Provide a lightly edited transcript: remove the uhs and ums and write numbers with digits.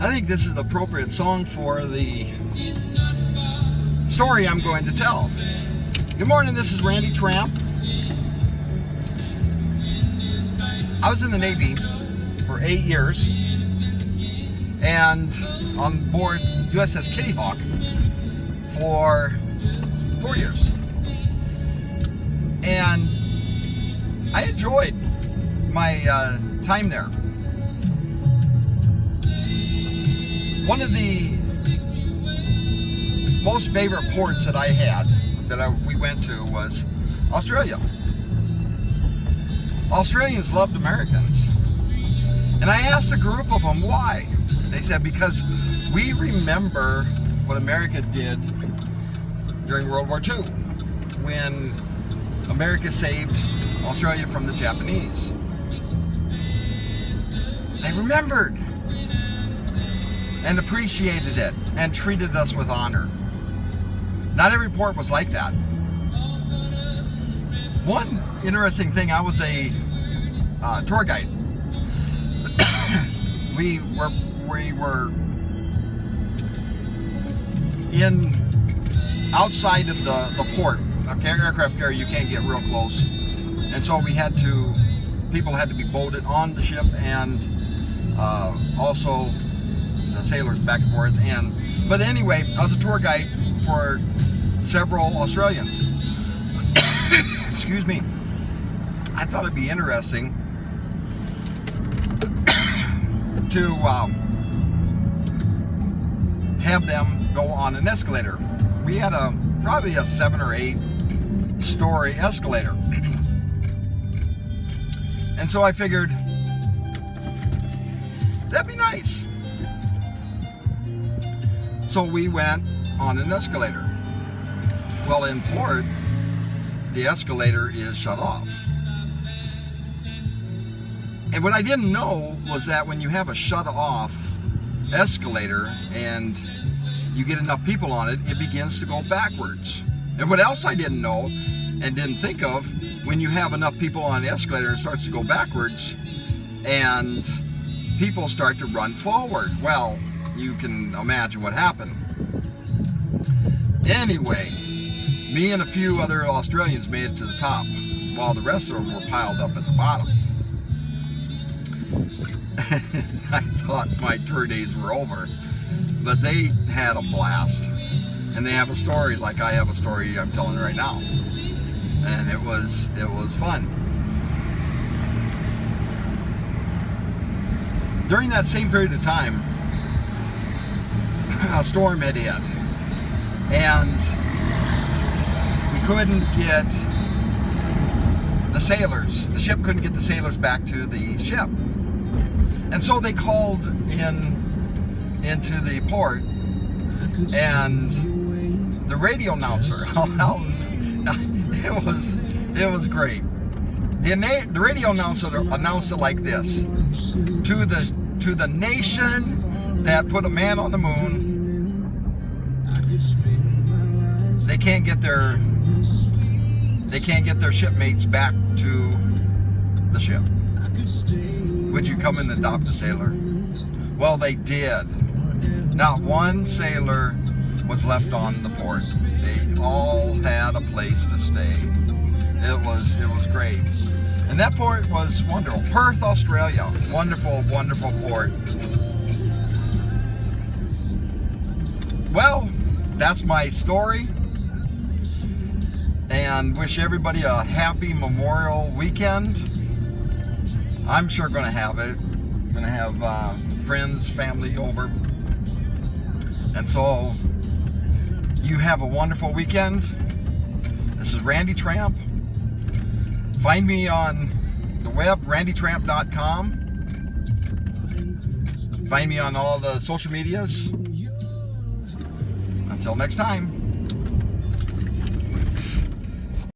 I think this is the appropriate song for the story I'm going to tell. Good morning, this is Randy Tramp. I was in the Navy for 8 years and on board USS Kitty Hawk for 4 years. And I enjoyed my time there. One of the most favorite ports that I had, we went to, was Australia. Australians loved Americans. And I asked a group of them why. They said, because we remember what America did during World War II, when America saved Australia from the Japanese. They remembered and appreciated it and treated us with honor. Not every port was like that. One interesting thing, I was a tour guide. we were in outside of the port. Aircraft carrier, you can't get real close, and so people had to be boated on the ship, and also the sailors back and forth. But anyway, I was a tour guide for several Australians. Excuse me. I thought it'd be interesting to have them go on an escalator. We had probably a 7 or 8 story escalator. And so I figured that'd be nice. So we went on an escalator. Well, in port, the escalator is shut off. And what I didn't know was that when you have a shut off escalator and you get enough people on it, it begins to go backwards. And what else I didn't know and didn't think of, when you have enough people on the escalator, it starts to go backwards and people start to run forward. Well, you can imagine what happened. Anyway, me and a few other Australians made it to the top, while the rest of them were piled up at the bottom. I thought my tour days were over, but they had a blast. And they have a story like I have a story I'm telling right now. And it was fun. During that same period of time, a storm had hit, and we couldn't get the ship couldn't get the sailors back to the ship. And so they called into the port, and the radio announcer, it was great. The radio announcer announced it like this: to the nation that put a man on the moon, they can't get their shipmates back to the ship. Would you come and adopt a sailor? Well, they did. Not one sailor was left on the port. They all had a place to stay. It was great. And that port was wonderful. Perth, Australia. Wonderful, wonderful port. Well, that's my story. And wish everybody a happy Memorial weekend. I'm sure going to have it. Going to have friends, family over. And so, you have a wonderful weekend. This is Randy Tramp. Find me on the web, randytramp.com. Find me on all the social medias. Until next time.